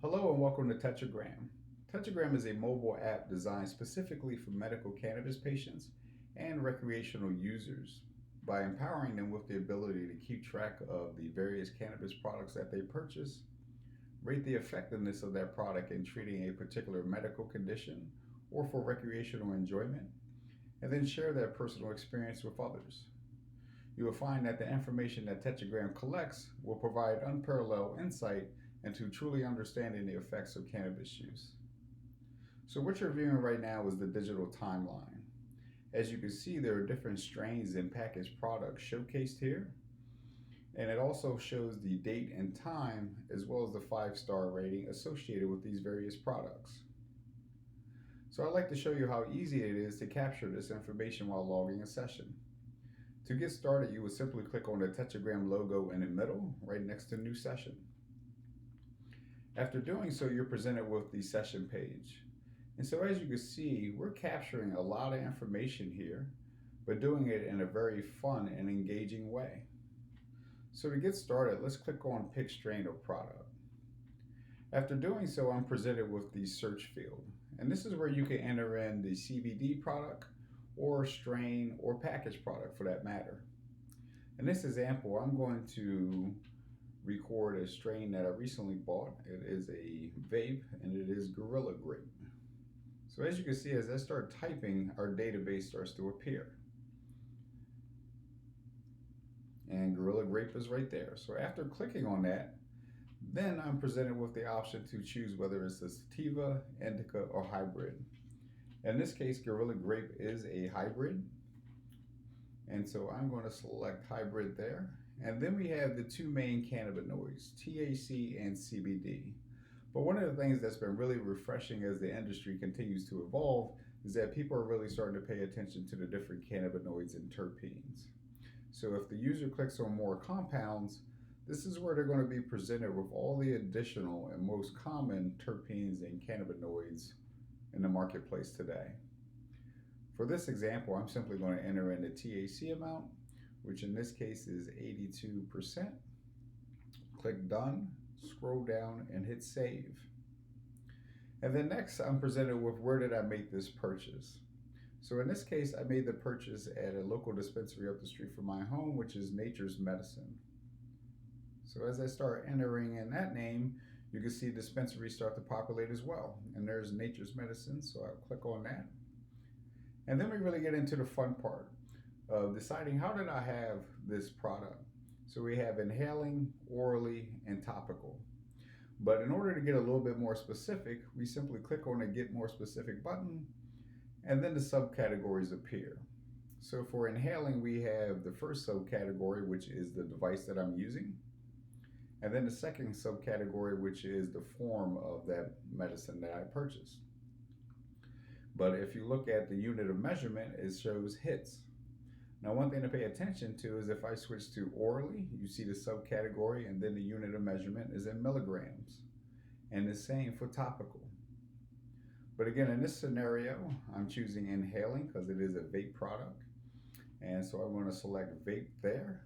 Hello and welcome to Tetragram. Tetragram is a mobile app designed specifically for medical cannabis patients and recreational users. By empowering them with the ability to keep track of the various cannabis products that they purchase, rate the effectiveness of that product in treating a particular medical condition or for recreational enjoyment, and then share that personal experience with others. You will find that the information that Tetragram collects will provide unparalleled insight into truly understanding the effects of cannabis use. So, what you're viewing right now is the digital timeline. As you can see, there are different strains and packaged products showcased here, and it also shows the date and time as well as the 5-star rating associated with these various products. So, I'd like to show you how easy it is to capture this information while logging a session. To get started, you would simply click on the Tetragram logo in the middle, right next to New Session. After doing so, you're presented with the session page. And so as you can see, we're capturing a lot of information here, but doing it in a very fun and engaging way. So to get started, let's click on Pick Strain or Product. After doing so, I'm presented with the search field. And this is where you can enter in the CBD product or strain or package product for that matter. In this example, I'm going to record a strain that I recently bought. It is a vape and it is Gorilla Grape. So as you can see, as I start typing, our database starts to appear. And Gorilla Grape is right there. So after clicking on that, then I'm presented with the option to choose whether it's a sativa, indica, or hybrid. In this case, Gorilla Grape is a hybrid. And so I'm going to select hybrid there. And then we have the two main cannabinoids, THC and CBD. But one of the things that's been really refreshing as the industry continues to evolve is that people are really starting to pay attention to the different cannabinoids and terpenes. So if the user clicks on more compounds, this is where they're going to be presented with all the additional and most common terpenes and cannabinoids in the marketplace today. For this example, I'm simply going to enter in the THC amount, which in this case is 82%. Click Done, scroll down, and hit Save. And then next, I'm presented with where did I make this purchase. So in this case, I made the purchase at a local dispensary up the street from my home, which is Nature's Medicine. So as I start entering in that name, you can see dispensaries start to populate as well. And there's Nature's Medicine, so I'll click on that. And then we really get into the fun part of deciding how did I have this product. So we have inhaling, orally, and topical. But in order to get a little bit more specific, we simply click on the Get More Specific button, and then the subcategories appear. So for inhaling, we have the first subcategory, which is the device that I'm using. And then the second subcategory, which is the form of that medicine that I purchased. But if you look at the unit of measurement, it shows hits. Now, one thing to pay attention to is if I switch to orally, you see the subcategory and then the unit of measurement is in milligrams. And the same for topical. But again, in this scenario, I'm choosing inhaling because it is a vape product. And so I'm going to select vape there.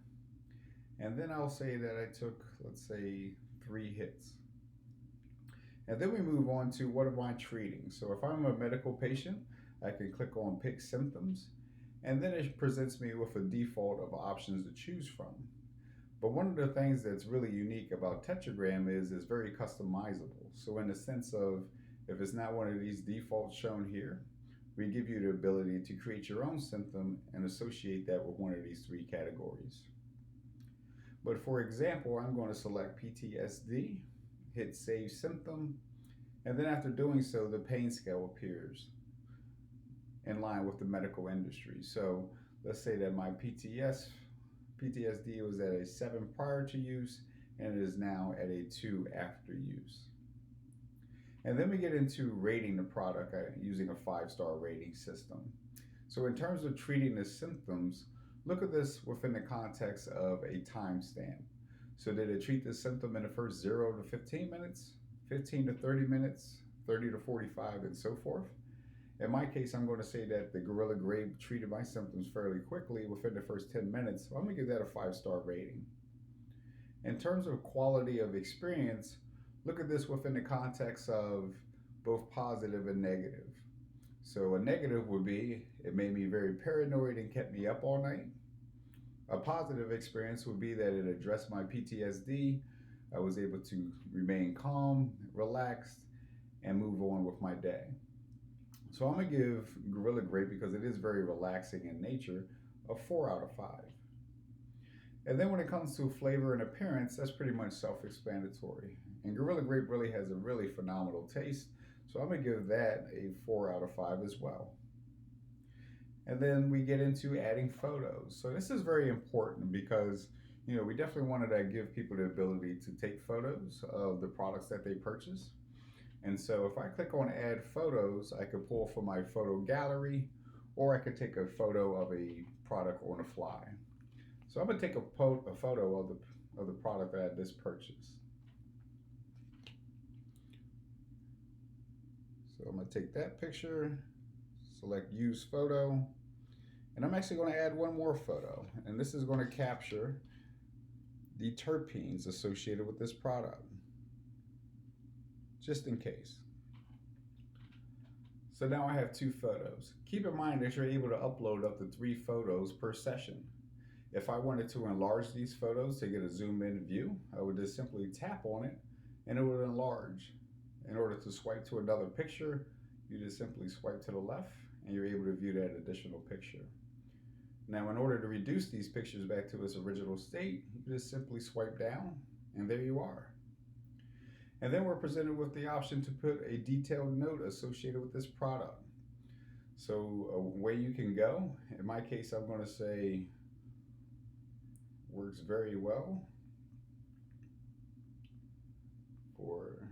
And then I'll say that I took, let's say, 3 hits. And then we move on to what am I treating? So if I'm a medical patient, I can click on Pick Symptoms, and then it presents me with a default of options to choose from. But one of the things that's really unique about Tetragram is it's very customizable. So in the sense of, if it's not one of these defaults shown here, we give you the ability to create your own symptom and associate that with one of these 3 categories. But for example, I'm going to select PTSD, hit Save Symptom, and then after doing so, the pain scale appears in line with the medical industry. So let's say that my PTSD was at a 7 prior to use, and it is now at a 2 after use. And then we get into rating the product using a 5-star rating system. So in terms of treating the symptoms, look at this within the context of a timestamp. So did it treat the symptom in the first 0 to 15 minutes, 15 to 30 minutes, 30 to 45, and so forth? In my case, I'm going to say that the Gorilla Grape treated my symptoms fairly quickly within the first 10 minutes. So I'm going to give that a 5-star rating. In terms of quality of experience, look at this within the context of both positive and negative. So a negative would be it made me very paranoid and kept me up all night. A positive experience would be that it addressed my PTSD. I was able to remain calm, relaxed, and move on with my day. So I'm gonna give Gorilla Grape, because it is very relaxing in nature, a 4 out of 5. And then when it comes to flavor and appearance, that's pretty much self-explanatory. And Gorilla Grape really has a really phenomenal taste, so I'm gonna give that a 4 out of 5 as well. And then we get into adding photos. So this is very important because we definitely wanted to give people the ability to take photos of the products that they purchase. And so if I click on add photos, I could pull from my photo gallery, or I could take a photo of a product on the fly. So I'm gonna take a photo of the product that I just purchased. So I'm gonna take that picture, select use photo, and I'm actually gonna add one more photo. And this is gonna capture the terpenes associated with this product, just in case. So now I have 2 photos. Keep in mind that you're able to upload up to 3 photos per session. If I wanted to enlarge these photos to get a zoom in view, I would just simply tap on it and it would enlarge. In order to swipe to another picture, you just simply swipe to the left and you're able to view that additional picture. Now, in order to reduce these pictures back to its original state, you just simply swipe down and there you are. And then we're presented with the option to put a detailed note associated with this product. So a way you can go, in my case, I'm going to say works very well for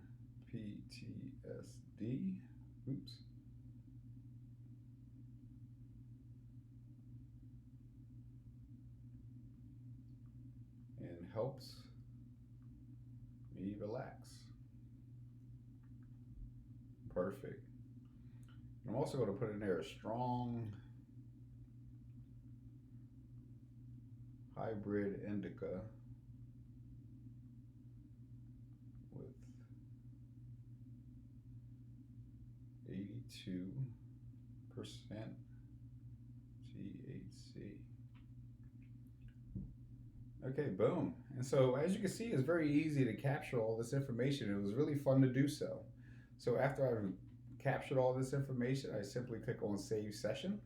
PTSD. Oops. And helps me relax. Perfect. I'm also going to put in there a strong hybrid indica with 82% THC. Okay, boom. And so as you can see, it's very easy to capture all this information. It was really fun to do so. So after I've captured all this information, I simply click on Save Session.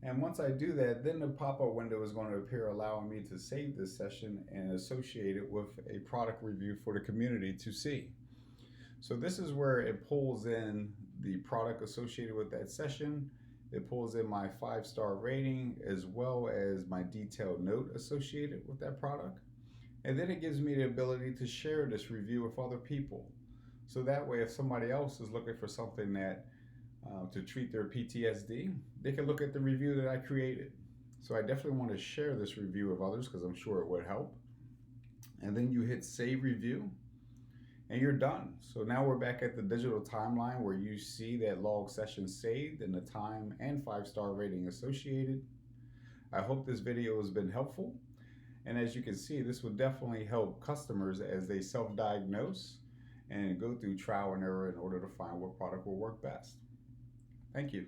And once I do that, then the pop-up window is going to appear, allowing me to save this session and associate it with a product review for the community to see. So this is where it pulls in the product associated with that session. It pulls in my 5-star rating as well as my detailed note associated with that product. And then it gives me the ability to share this review with other people. So that way, if somebody else is looking for something that to treat their PTSD, they can look at the review that I created. So I definitely want to share this review with others because I'm sure it would help. And then you hit Save Review and you're done. So now we're back at the digital timeline where you see that log session saved and the time and 5-star rating associated. I hope this video has been helpful. And as you can see, this will definitely help customers as they self-diagnose and go through trial and error in order to find what product will work best. Thank you.